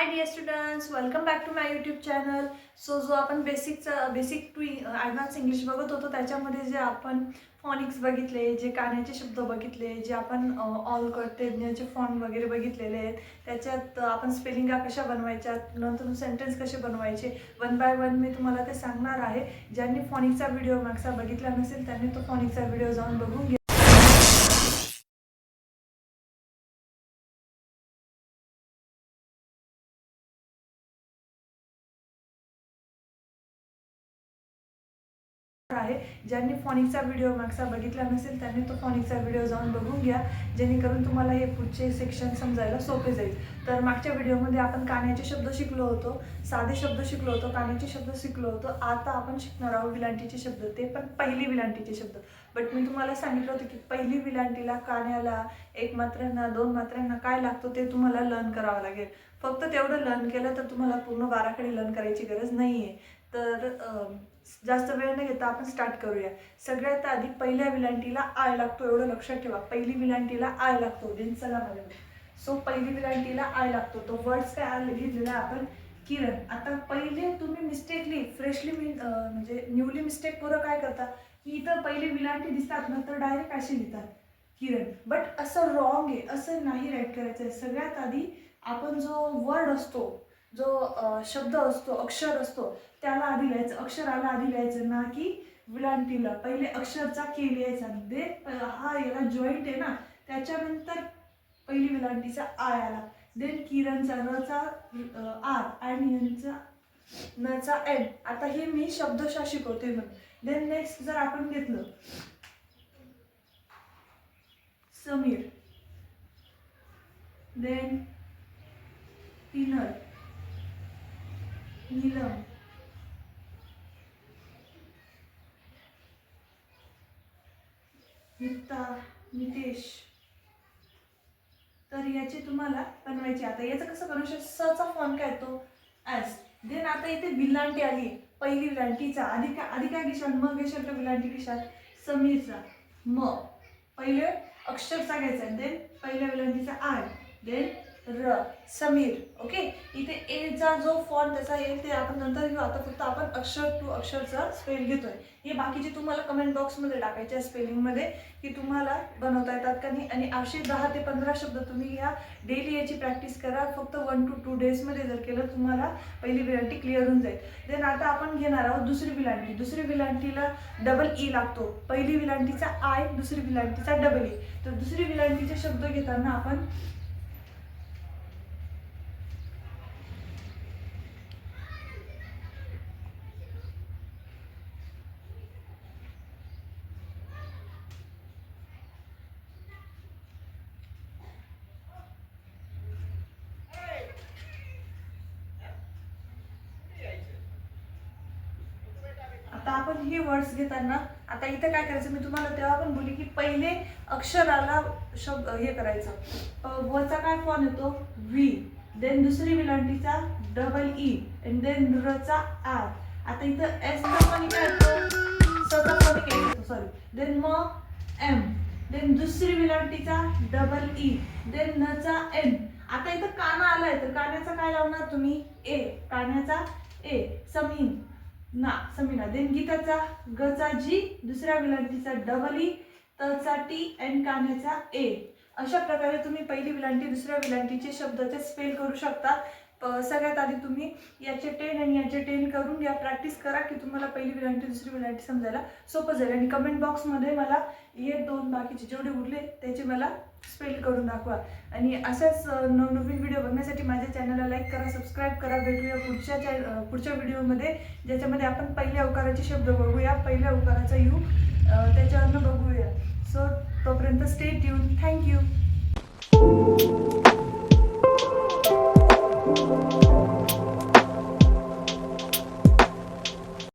dear students, welcome back to my YouTube channel. जो आपण basic to advance English बघत होतो त्याच्यामध्ये जे आपण फॉनिक्स बघितले, जे कानाचे शब्द बघितले, जे आपण ऑल कडे फॉर्म वगैरे बघितलेले आहेत, त्याच्यात आपण स्पेलिंगा कशा बनवायच्या, नंतर सेंटेन्स कसे बनवायचे, वन बाय वन मी तुम्हाला ते सांगणार आहे. ज्यांनी फॉनिक्सचा व्हिडिओ मागचा बघितला नसेल त्यांनी तो फॉनिक्सचा व्हिडिओ जाऊन बघून घ्या. आहे. ज्यांनी फॉनिक्सचा व्हिडिओ मागचा बघितला नसेल त्यांनी तो फॉनिक्सचा व्हिडिओ जाऊन बघून घ्या, जेणेकरून तुम्हाला हे पुढचे सेक्शन समजायला सोपे जाईल. तर मागच्या व्हिडिओमध्ये आपण कान्याचे शब्द शिकलो होतो, साधे शब्द शिकलो होतो, कान्याचे शब्द शिकलो होतो. आता आपण शिकणार आहोत विलांटीचे शब्द, ते पण पहिली विलांटीचे शब्द. बट मी तुम्हाला सांगितलं होतं की पहिली विलांटीला कान्याला एक मात्र्यांना दोन मात्र्यांना काय लागतो ते तुम्हाला लर्न करावं लागेल. फक्त तेवढं लर्न केलं तर तुम्हाला पूर्ण बाराखडी लर्न करायची गरज नाही आहे. तर जास्त वेळ न घेता आपण स्टार्ट करूया. सगळ्यात आधी पहिल्या विलांटीला आय लागतो, एवढं लक्षात ठेवा. पहिली विलांटीला आय लागतो. देन चला माझ्याकडे. सो पहिली विलांटीला आय लागतो. तो वर्ड्स काय आले लिहिलेला आपण किरण. आता पहिले तुम्ही मिस्टेकली फ्रेशली म्हणजे न्यूली मिस्टेक पोरं काय करतात की इथं पहिली विलांटी दिसतात ना तर डायरेक्ट अशी लिहितात किरण. बट असं रॉंग आहे, असं नाही राईट करायचं आहे. सगळ्यात आधी आपण जो वर्ड असतो, जो शब्द असतो, अक्षर असतो, त्याला आधी लिहायचं. अक्षराला आधी लिहायचं ना की विलांटीला. पहिले अक्षरचा के लिहायचा. दे हा याला जॉईंट आहे ना, त्याच्यानंतर पहिली विलांटीचा आय आला. देन किरणचा रचा आर आणि यांचा नचा एन. आता हे मी शब्दशः शिकवते म्हणून. देन नेक्स्ट जर आपण घेतलं समीर, देन पिनल, नीलम, नित्ता, नितेश. तर याचे तुम्हाला बनवायचे. आता याचं कसं बनवायचं, सचा फॉर्म काय तो एस. देन आता इथे विलांटी आली, पहिली विलांटीचा आधी काय घेशाल, मग घेशाल का विलांटी घेशाल समीरचा. मग पहिले अक्षरचा घ्यायचा, देन पहिल्या विलांटीचा आय, देन र समीर. ओके. इथे एचा जो फॉर्म त्याचा येईल ते आपण नंतर घेऊ. आता फक्त आपण अक्षर टू अक्षरचा स्पेल घेतोय. हे बाकीचे तुम्हाला कमेंट बॉक्समध्ये टाकायचे स्पेलिंगमध्ये की तुम्हाला बनवता येतात का नाही. आणि असे 10 ते 15 शब्द तुम्ही या डेली याची प्रॅक्टिस करा. फक्त 1 to 2 डेजमध्ये जर केलं तुम्हाला पहिली विलांटी क्लिअर होऊन जाईल. देन आता आपण घेणार आहोत दुसरी विलांटी. दुसरी विलांटीला डबल ई लागतो. पहिली विलांटीचा आय, दुसरी विलांटीचा डबल ई. तर दुसरी विलांटीचे शब्द घेताना आपण आपण हे वर्ड्स घेताना आता इथे काय करायचं, मी तुम्हाला तेव्हा पण बोलली की पहिले अक्षराला शब्द हे करायचं. वचा काय फॉर्म येतो व्ही. देन दुसरी विलांटीचा डबल ई अँड देन रचा आर. आता इथं एस चा फॉनिक काय येतो, सचा फॉनिक येतो सॉरी. देन मग एम. देन दुसरी विलांटीचा डबल ई, देन नचा एन. आता इथं काना आलाय तर कान्याचा काय लावणार तुम्ही ए. कान्याचा ए. समीन ना समीना. देन गीताचा गचा जी, दुसऱ्या विलांटीचा डबल ई, तचा टी अँड कान्याचा ए. अशा प्रकारे तुम्ही पहिली विलांटी दुसऱ्या विलांटीचे शब्दाचे स्पेल करू शकता. सगळ्यात आधी तुम्ही याचे 10 आणि याचे 10 करून घ्या. प्रॅक्टिस करा की तुम्हाला पहिली विलांटी दुसरी विलांटी समजायला सोपं जाईल. आणि कमेंट बॉक्समध्ये मला हे दोन बाकीचे जेवढे उरले त्याचे मला स्पेल करून दाखवा. आणि अशाच नवनवीन व्हिडिओ बघण्यासाठी माझ्या चॅनलला लाईक करा, सबस्क्राईब करा. भेटूया पुढच्या व्हिडिओमध्ये, ज्याच्यामध्ये आपण पहिल्या अवकाराचे शब्द बघूया. पहिल्या अवकाराचा यू त्याच्यावरनं बघूया. सो तोपर्यंत स्टे ट्यून. थँक्यू.